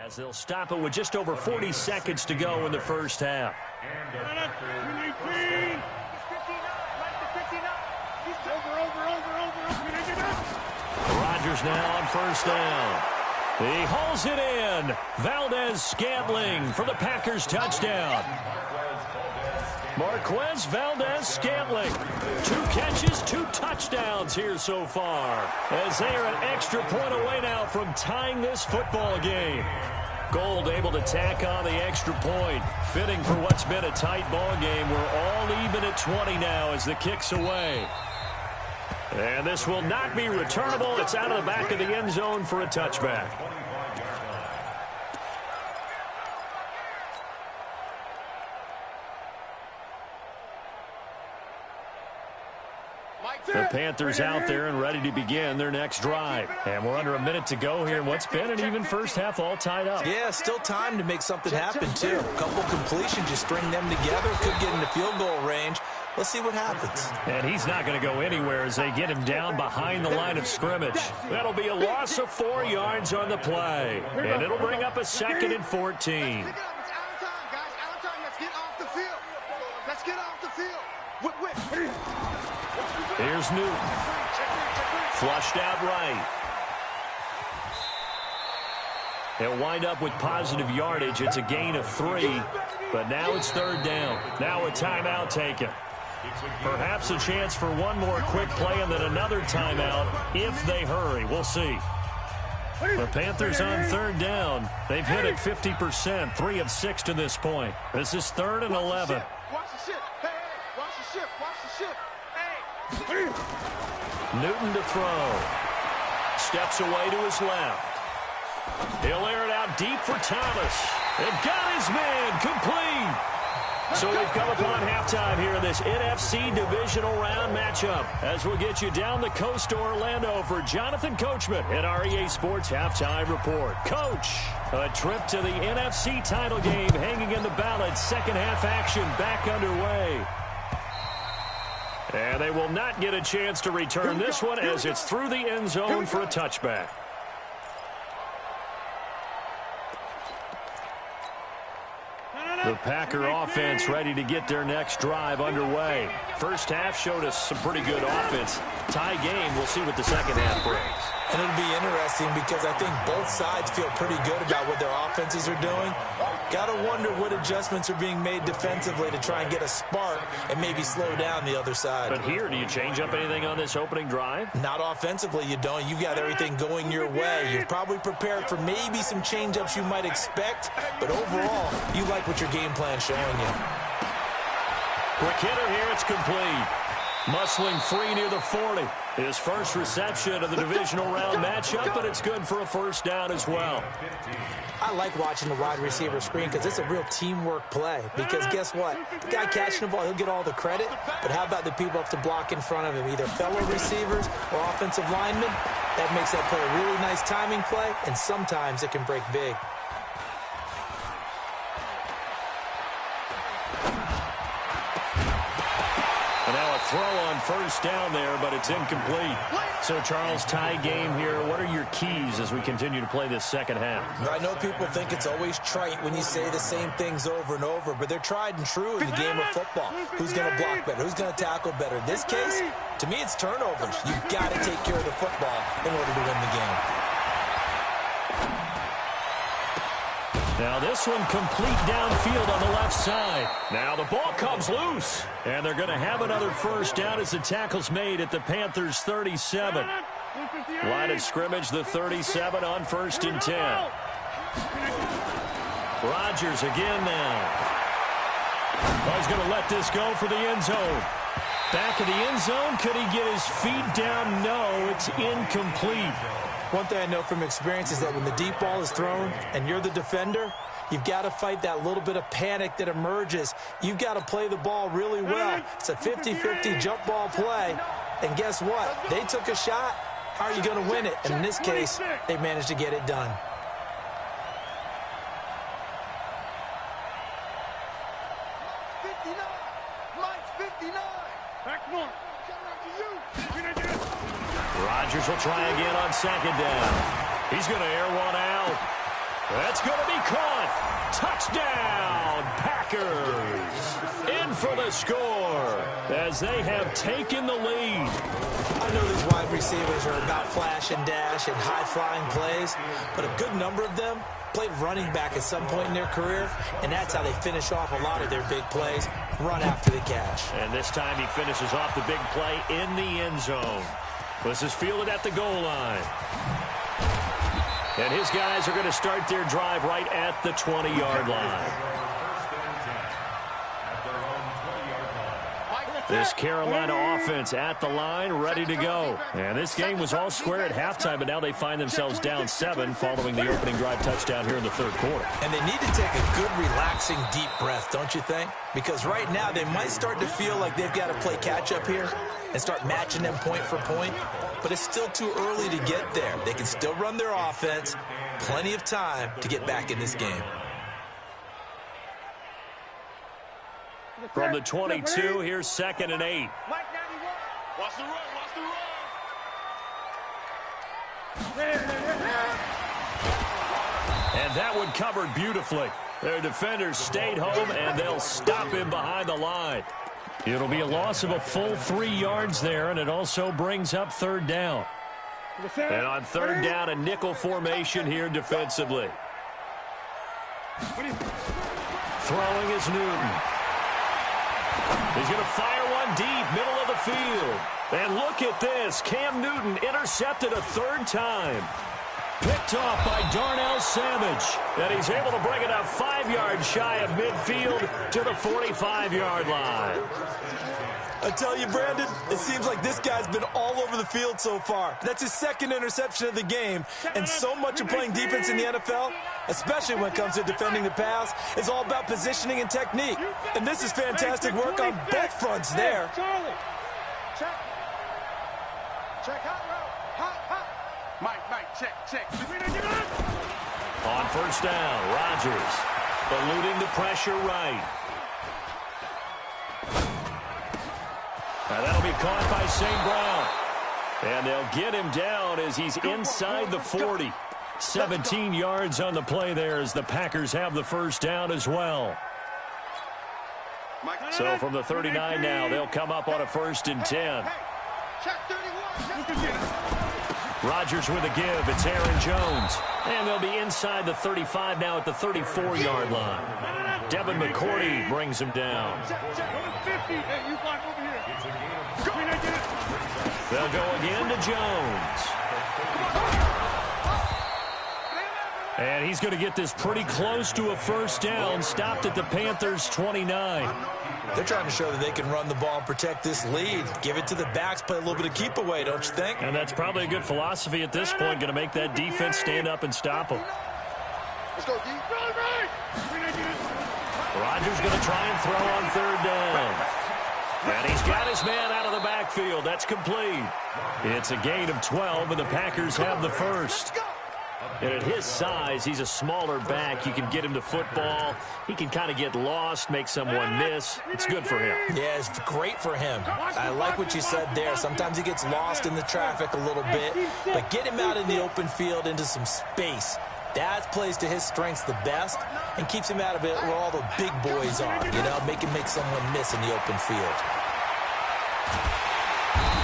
As they'll stop it with just over 40 seconds to go in the first half. Rodgers now on first down. He hauls it in. Valdez-Scantling for the Packers touchdown. Marquez Valdez-Scantling. 2 catches, 2 touchdowns here so far. As they are an extra point away now from tying this football game. Gold able to tack on the extra point. Fitting for what's been a tight ball game. We're all even at 20 now as the kick's away. And this will not be returnable. It's out of the back of the end zone for a touchback. The Panthers out there and ready to begin their next drive. And we're under a minute to go here in what's been an even first half all tied up. Yeah, still time to make something happen, too. A couple completions, just string them together. Could get into field goal range. Let's see what happens. And he's not going to go anywhere as they get him down behind the line of scrimmage. That'll be a loss of 4 yards on the play. And it'll bring up a 2nd and 14. Here's Newton. Flushed out right. He'll wind up with positive yardage. It's a gain of 3. But now it's 3rd down. Now a timeout taken. Perhaps a chance for one more quick play and then another timeout if they hurry. We'll see. The Panthers on 3rd down. They've hit it 50%, 3 of 6 to this point. This is 3rd and 11. Newton to throw. Steps away to his left. He'll air it out deep for Thomas. And got his man complete. So we've come upon halftime here in this NFC divisional round matchup as we'll get you down the coast to Orlando for Jonathan Coachman at our EA Sports Halftime Report. Coach, a trip to the NFC title game hanging in the balance. Second half action back underway. And they will not get a chance to return this one as it's through the end zone for a touchback. The Packer offense ready to get their next drive underway. First half showed us some pretty good offense. Tie game, we'll see what the second half brings. And it'll be interesting because I think both sides feel pretty good about what their offenses are doing. Got to wonder what adjustments are being made defensively to try and get a spark and maybe slow down the other side. But here, do you change up anything on this opening drive? Not offensively, you don't. You've got everything going your way. You're probably prepared for maybe some change-ups you might expect, but overall, you like what your game plan's showing you. Quick hitter here, it's complete. Muscling free near the 40. His first reception of the divisional round matchup, but it's good for a first down as well. I like watching the wide receiver screen because it's a real teamwork play. Because guess what? The guy catching the ball, he'll get all the credit. But how about the people up to block in front of him, either fellow receivers or offensive linemen? That makes that play a really nice timing play, and sometimes it can break big. Throw on first down there, but it's incomplete. So, Charles, tie game here. What are your keys as we continue to play this second half? I know people think it's always trite when you say the same things over and over, but they're tried and true in the game of football. Who's going to block better? Who's going to tackle better? In this case, to me, it's turnovers. You've got to take care of the football in order to win the game. Now this one complete downfield on the left side. Now the ball comes loose. And they're going to have another first down as the tackle's made at the Panthers' 37. Line of scrimmage, the 37 on 1st and 10. Rodgers again now. He's going to let this go for the end zone. Back of the end zone. Could he get his feet down? No, it's incomplete. One thing I know from experience is that when the deep ball is thrown and you're the defender, you've got to fight that little bit of panic that emerges. You've got to play the ball really well. It's a 50-50 jump ball play. And guess what? They took a shot. How are you going to win it? And in this case, they managed to get it done. Rodgers will try again on second down. He's going to air one out. That's going to be caught. Touchdown, Packers. In for the score as they have taken the lead. I know these wide receivers are about flash and dash and high-flying plays, but a good number of them played running back at some point in their career, and that's how they finish off a lot of their big plays, run after the catch. And this time he finishes off the big play in the end zone. This is fielded at the goal line. And his guys are going to start their drive right at the 20-yard line. This Carolina offense at the line, ready to go. And this game was all square at halftime, but now they find themselves down 7 following the opening drive touchdown here in the third quarter. And they need to take a good, relaxing, deep breath, don't you think? Because right now they might start to feel like they've got to play catch-up here and start matching them point for point. But it's still too early to get there. They can still run their offense. Plenty of time to get back in this game. From the 22, here's 2nd and 8. Watch the run, watch the run. And that one covered beautifully. Their defenders stayed home, and they'll stop him behind the line. It'll be a loss of a full 3 yards there, and it also brings up 3rd down. And on 3rd down, a nickel formation here defensively. Throwing is Newton. He's going to fire one deep, middle of the field. And look at this. Cam Newton intercepted a 3rd time. Picked off by Darnell Savage. And he's able to bring it up 5 yards shy of midfield to the 45-yard line. I tell you, Brandon, it seems like this guy's been all over the field so far. That's his 2nd interception of the game. And so much of playing defense in the NFL, especially when it comes to defending the pass, is all about positioning and technique. And this is fantastic work on both fronts there. Charlie, check. Check hot route. Hot. Mike, check. On 1st down, Rodgers eluding the pressure right. Now that'll be caught by St. Brown. And they'll get him down as he's inside the 40. 17 yards on the play there as the Packers have the 1st down as well. So from the 39 now, they'll come up on a 1st and 10. Rodgers with a give. It's Aaron Jones. And they'll be inside the 35 now at the 34-yard line. Devin McCourty brings him down. They'll go again to Jones. And he's going to get this pretty close to a 1st down. Stopped at the Panthers' 29. They're trying to show that they can run the ball and protect this lead. Give it to the backs, play a little bit of keep away, don't you think? And that's probably a good philosophy at this point. Going to make that defense stand up and stop them. Let's go, D. Rodgers going to try and throw on 3rd down. And he's got his man out of the backfield. That's complete. It's a gain of 12, and the Packers have the 1st. And at his size, he's a smaller back. You can get him to football. He can kind of get lost, make someone miss. It's good for him. Yeah, it's great for him. I like what you said there. Sometimes he gets lost in the traffic a little bit, but get him out in the open field into some space. That plays to his strengths the best and keeps him out of it where all the big boys are, you know, make someone miss in the open field.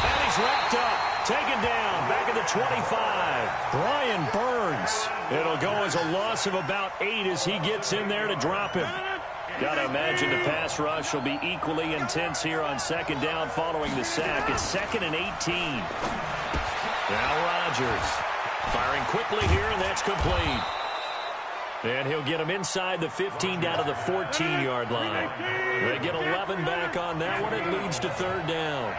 And he's wrapped up. Taken down, back at the 25. Brian Burns. It'll go as a loss of about 8 as he gets in there to drop him. Got to imagine the pass rush will be equally intense here on 2nd down following the sack. It's 2nd and 18. Now Rodgers firing quickly here, and that's complete. And he'll get him inside the 15 down to the 14-yard line. They get 11 back on that one. It leads to 3rd down.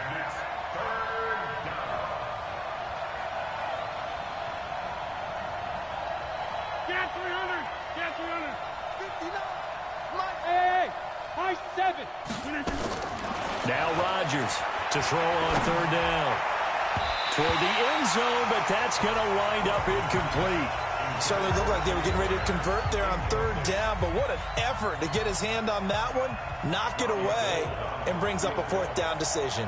Now Rodgers to throw on 3rd down. Toward the end zone, but that's going to wind up incomplete. Certainly looked like they were getting ready to convert there on 3rd down, but what an effort to get his hand on that one, knock it away, and brings up a 4th down decision.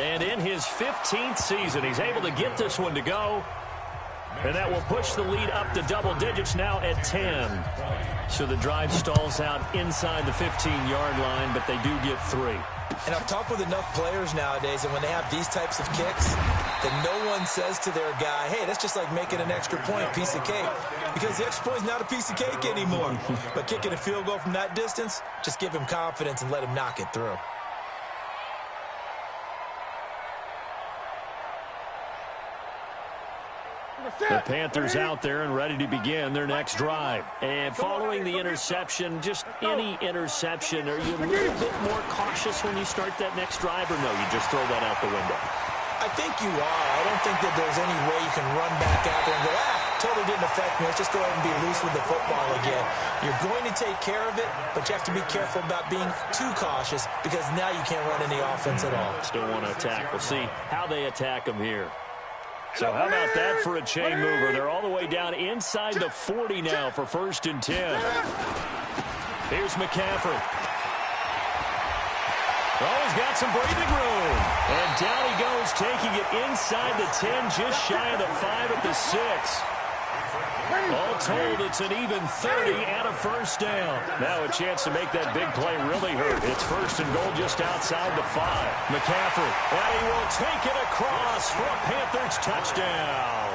And in his 15th season, he's able to get this one to go. And that will push the lead up to double digits now at 10. So the drive stalls out inside the 15-yard line, but they do get 3. And I've talked with enough players nowadays, and when they have these types of kicks, that no one says to their guy, hey, that's just like making an extra point, piece of cake. Because the extra point is not a piece of cake anymore. But kicking a field goal from that distance, just give him confidence and let him knock it through. The Panthers out there and ready to begin their next drive. And following the interception, just any interception, are you a little bit more cautious when you start that next drive, or no, you just throw that out the window? I think you are. I don't think that there's any way you can run back out there and go, totally didn't affect me. Let's just go ahead and be loose with the football again. You're going to take care of it, but you have to be careful about being too cautious because now you can't run any offense at all. Still want to attack. We'll see how they attack them here. So how about that for a chain mover? They're all the way down inside the 40 now for 1st and 10. Here's McCaffrey. Oh, he's got some breathing room. And down he goes, taking it inside the 10, just shy of the 5 at the 6. All told, it's an even 30 and a 1st down. Now a chance to make that big play really hurt. It's 1st and goal just outside the 5. McCaffrey, and he will take it across for a Panthers touchdown.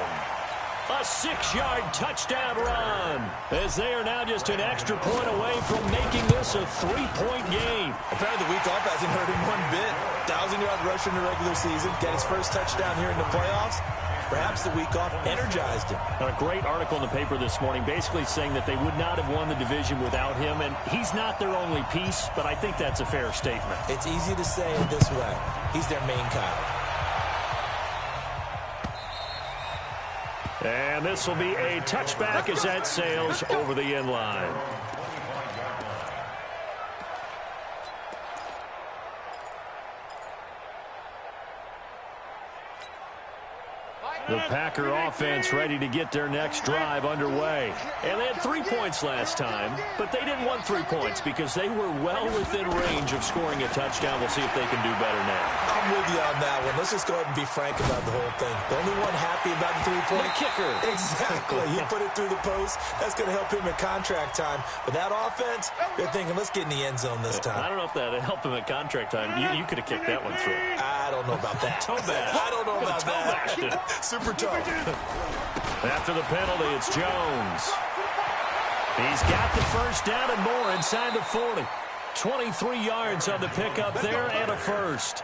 A 6-yard touchdown run, as they are now just an extra point away from making this a 3-point game. Apparently the week off hasn't hurt him one bit. 1,000-yard rusher in the regular season, get his first touchdown here in the playoffs. Perhaps the week off energized him. A great article in the paper this morning basically saying that they would not have won the division without him, and he's not their only piece, but I think that's a fair statement. It's easy to say it this way. He's their main cog. And this will be a touchback as that sails over the end line. The Packer offense ready to get their next drive underway. And they had 3 points last time, but they didn't want 3 points because they were well within range of scoring a touchdown. We'll see if they can do better now. I'm with you on that one. Let's just go ahead and be frank about the whole thing. The only one happy about the 3-point kicker. Exactly. He put it through the post. That's going to help him at contract time. But that offense, they're thinking, let's get in the end zone this time. I don't know if that helped him at contract time. You could have kicked that one through. I don't know about that. I don't know about that. Super tough. After the penalty, it's Jones. He's got the 1st down and more inside the 40. 23 yards on the pickup there and a 1st.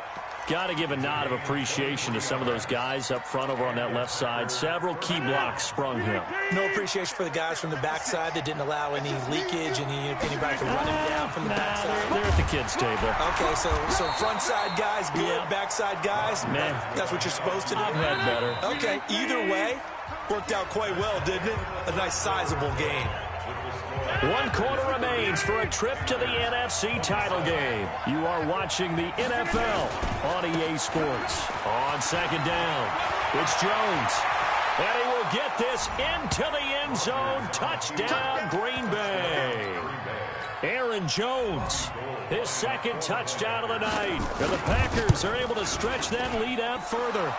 Got to give a nod of appreciation to some of those guys up front over on that left side. Several key blocks sprung him. No appreciation for the guys from the backside that didn't allow any leakage and anybody to run him down from the backside. They're at the kids' table. Okay, so front side guys good, backside guys, man, that's what you're supposed to do. I've had better. Okay, either way, worked out quite well, didn't it? A nice sizable game. 1 quarter remains for a trip to the NFC title game. You are watching the NFL on EA Sports. On 2nd down, it's Jones. And he will get this into the end zone. Touchdown, Green Bay. Aaron Jones, his 2nd touchdown of the night. And the Packers are able to stretch that lead out further.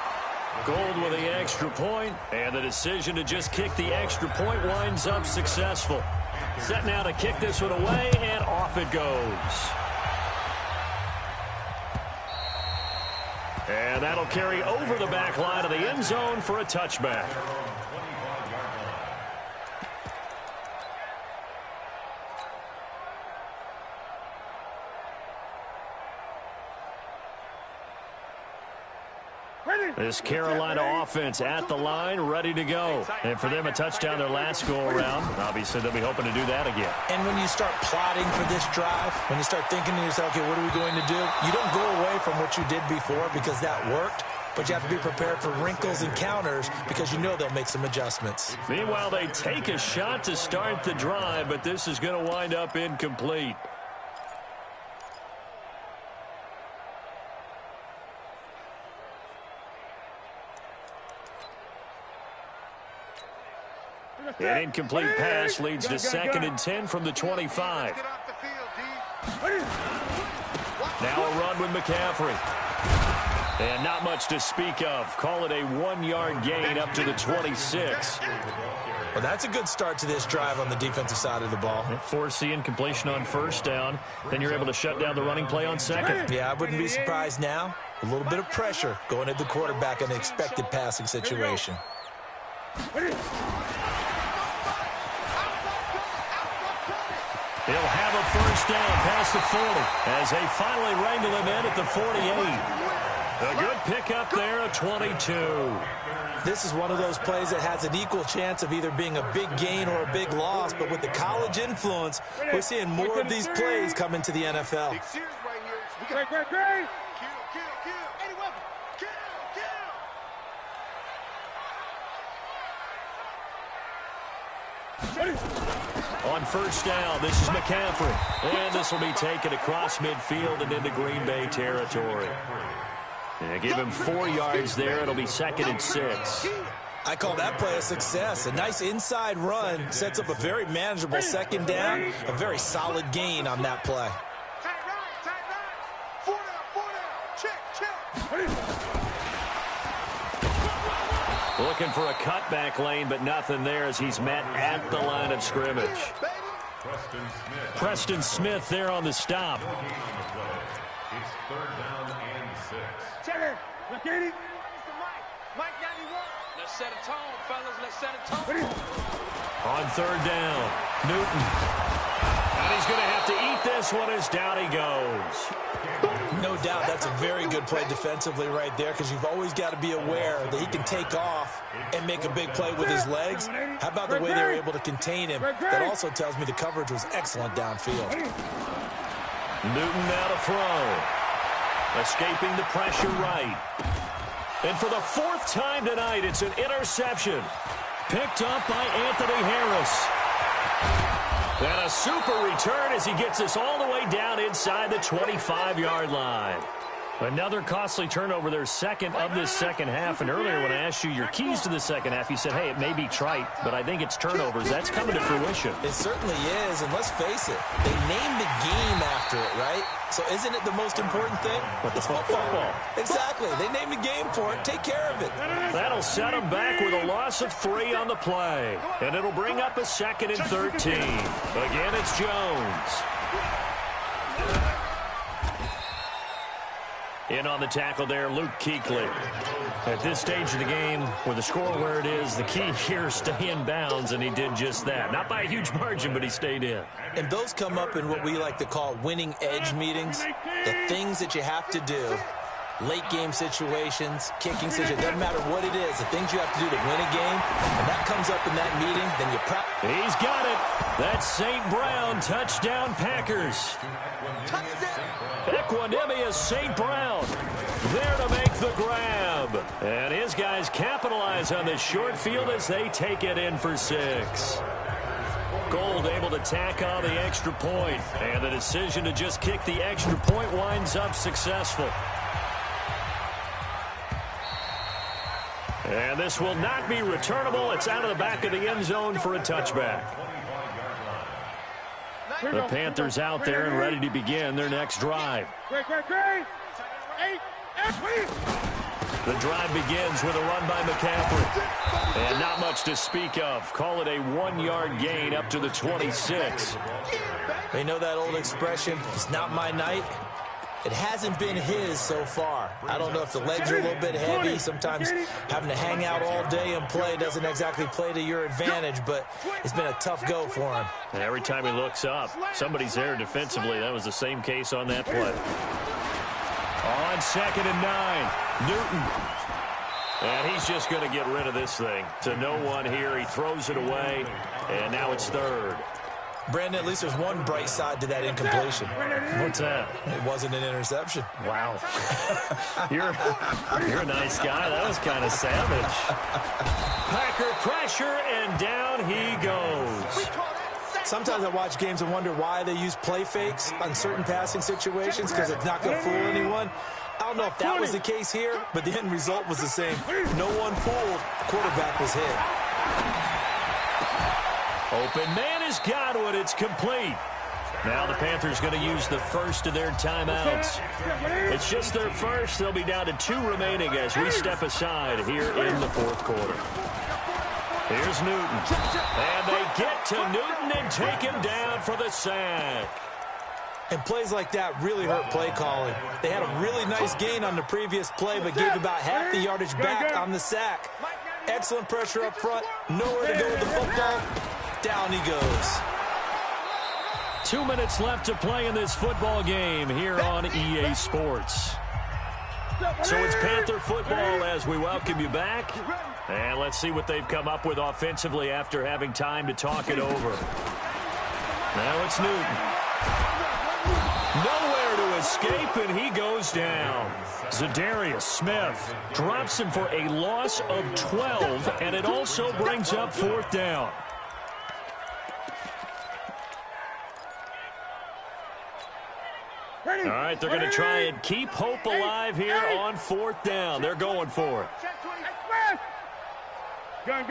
Gold with the extra point, and the decision to just kick the extra point winds up successful. Set now to kick this one away, and off it goes. And that'll carry over the back line of the end zone for a touchback. This Carolina offense at the line, ready to go. And for them, a touchdown their last go-around. Obviously, they'll be hoping to do that again. And when you start plotting for this drive, when you start thinking to yourself, okay, what are we going to do? You don't go away from what you did before because that worked, but you have to be prepared for wrinkles and counters because you know they'll make some adjustments. Meanwhile, they take a shot to start the drive, but this is going to wind up incomplete. An incomplete pass leads to 2nd and 10 from the 25. Now a run with McCaffrey. And not much to speak of. Call it a 1-yard gain up to the 26. Well, that's a good start to this drive on the defensive side of the ball. Forcing completion on first down. Then you're able to shut down the running play on second. Yeah, I wouldn't be surprised now. A little bit of pressure going at the quarterback in an expected passing situation. He'll have a first down past the 40 as they finally wrangle him in at the 48. A good pickup there at 22. This is one of those plays that has an equal chance of either being a big gain or a big loss, but with the college influence, we're seeing more of these plays come into the NFL. On first down, this is McCaffrey. And this will be taken across midfield and into Green Bay territory. Yeah, give him 4 yards there. It'll be 2nd and 6. I call that play a success. A nice inside run sets up a very manageable 2nd down. A very solid gain on that play. Looking for a cutback lane, but nothing there as he's met at the line of scrimmage. Preston Smith there on the stop. It's 3rd down and 6. Check it. Mike 91. Let's set a tone, fellas. Let's set a tone. On 3rd down, Newton. And he's going to have to eat this one as down he goes. No doubt that's a very good play defensively right there, because you've always got to be aware that he can take off and make a big play with his legs. How about the way they were able to contain him? That also tells me the coverage was excellent downfield. Newton now to throw. Escaping the pressure right. And for the 4th time tonight, it's an interception. Picked up by Anthony Harris. And a super return as he gets us all the way down inside the 25-yard line. Another costly turnover, their second of this second half. And earlier when I asked you your keys to the second half, you said, hey, it may be trite, but I think it's turnovers. That's coming to fruition. It certainly is, and let's face it, they named the game after it, right? So isn't it the most important thing? It's football. Exactly. They named the game for it. Take care of it. That'll set them back with a loss of 3 on the play. And it'll bring up a 2nd and 13. Again, it's Jones. In on the tackle there, Luke Kuechly. At this stage of the game, with the score where it is, the key here is stay in bounds, and he did just that. Not by a huge margin, but he stayed in. And those come up in what we like to call winning edge meetings. The things that you have to do, late game situations, kicking situations, doesn't matter what it is, the things you have to do to win a game, and that comes up in that meeting, then you practice. He's got it. That's St. Brown, touchdown Packers. Equanimous St. Brown there to make the grab. And his guys capitalize on this short field as they take it in for 6. Gold able to tack on the extra point. And the decision to just kick the extra point winds up successful. And this will not be returnable. It's out of the back of the end zone for a touchback. The Panthers out there and ready to begin their next drive. The drive begins with a run by McCaffrey. And not much to speak of. Call it a 1-yard gain up to the 26. They know that old expression, it's not my night. It hasn't been his so far. I don't know if the legs are a little bit heavy. Sometimes having to hang out all day and play doesn't exactly play to your advantage, but it's been a tough go for him. And every time he looks up, somebody's there defensively. That was the same case on that play. On 2nd and 9, Newton. And he's just going to get rid of this thing. To no one here. He throws it away, and now it's 3rd. Brandon, at least there's one bright side to that incompletion. What's that? It wasn't an interception. Wow. You're a nice guy. That was kind of savage. Packer pressure, and down he goes. Sometimes I watch games and wonder why they use play fakes on certain passing situations, because it's not going to fool anyone. I don't know if that was the case here, but the end result was the same. No one fooled. The quarterback was hit. Open man is Godwin. It's complete. Now the Panthers going to use the first of their timeouts. It's just their first. They'll be down to 2 remaining as we step aside here in the fourth quarter. Here's Newton. And they get to Newton and take him down for the sack. And plays like that really hurt play calling. They had a really nice gain on the previous play, but gave about half the yardage back on the sack. Excellent pressure up front. Nowhere to go with the football. Down he goes. 2 minutes left to play in this football game here on EA Sports. So it's Panther football as we welcome you back. And let's see what they've come up with offensively after having time to talk it over. Now it's Newton. Nowhere to escape, and he goes down. Zadarius Smith drops him for a loss of 12, and it also brings up 4th down. All right, they're going to try and keep hope alive here on 4th down. They're going for it. Gun.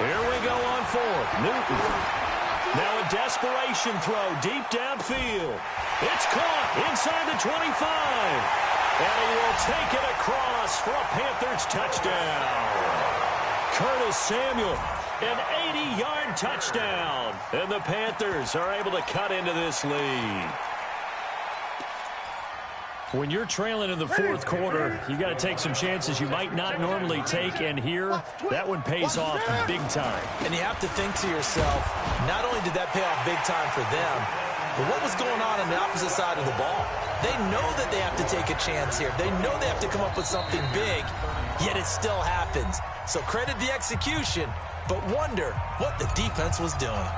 Here we go on 4th. Newton. Now a desperation throw deep downfield. It's caught inside the 25. And he will take it across for a Panthers touchdown. Curtis Samuel, an 80-yard touchdown. And the Panthers are able to cut into this lead. When you're trailing in the 4th quarter, you got to take some chances you might not normally take, and here, that one pays off big time. And you have to think to yourself, not only did that pay off big time for them, but what was going on the opposite side of the ball? They know that they have to take a chance here. They know they have to come up with something big, yet it still happens. So credit the execution, but wonder what the defense was doing.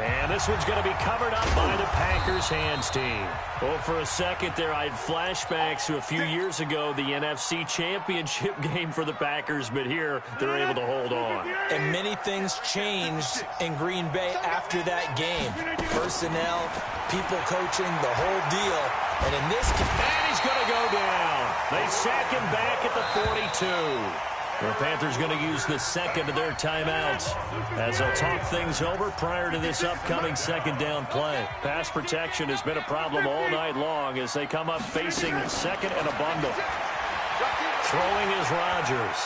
And this one's going to be covered up by the Packers hands team. Well, for a second there, I had flashbacks to a few years ago, the NFC Championship game for the Packers, but here they're able to hold on. And many things changed in Green Bay after that game. Personnel, people coaching, the whole deal. And in this case, and he's going to go down. They sack him back at the 42. The Panthers going to use the second of their timeouts as they'll talk things over prior to this upcoming 2nd down play. Pass protection has been a problem all night long as they come up facing 2nd and a bundle. Throwing is Rodgers.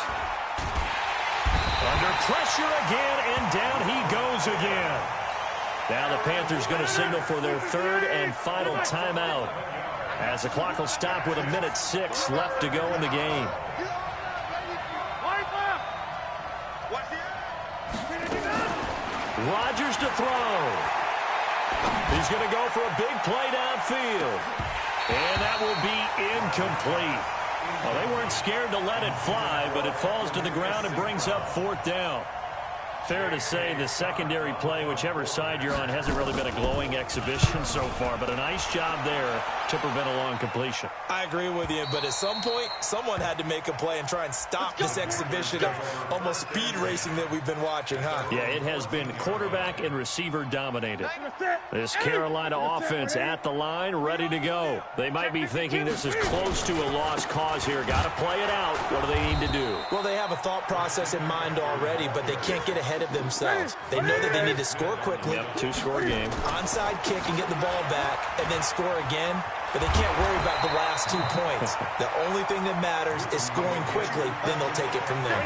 Under pressure again, and down he goes again. Now the Panthers going to signal for their 3rd and final timeout as the clock will stop with 1:06 left to go in the game. Rodgers to throw. He's going to go for a big play downfield. And that will be incomplete. Well, they weren't scared to let it fly, but it falls to the ground and brings up 4th down. Fair to say the secondary play, whichever side you're on, hasn't really been a glowing exhibition so far, but a nice job there to prevent a long completion. I agree with you, but at some point, someone had to make a play and try and stop this exhibition of almost speed racing that we've been watching, huh? Yeah, it has been quarterback and receiver dominated. This Carolina offense at the line, ready to go. They might be thinking this is close to a lost cause here. Got to play it out. What do they need to do? Well, they have a thought process in mind already, but they can't get ahead of themselves. They know that they need to score quickly. Yep, 2-score game. Onside kick and get the ball back, and then score again. But they can't worry about the last 2 points. The only thing that matters is scoring quickly. Then they'll take it from there.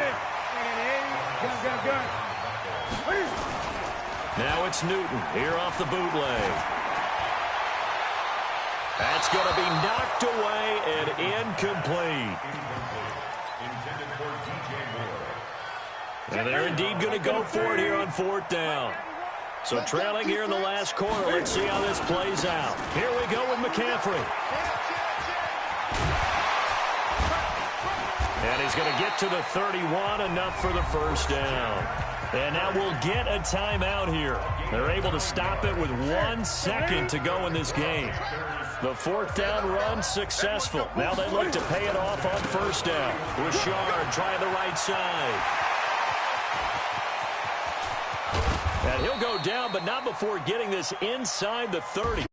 Now it's Newton here off the bootleg. That's going to be knocked away and incomplete. And they're indeed going to go for it here on 4th down. So trailing here in the last quarter. Let's see how this plays out. Here we go with McCaffrey. And he's going to get to the 31, enough for the 1st down. And now we'll get a timeout here. They're able to stop it with 1 second to go in this game. The 4th down run successful. Now they look to pay it off on 1st down. Richard trying the right side. And he'll go down, but not before getting this inside the 30.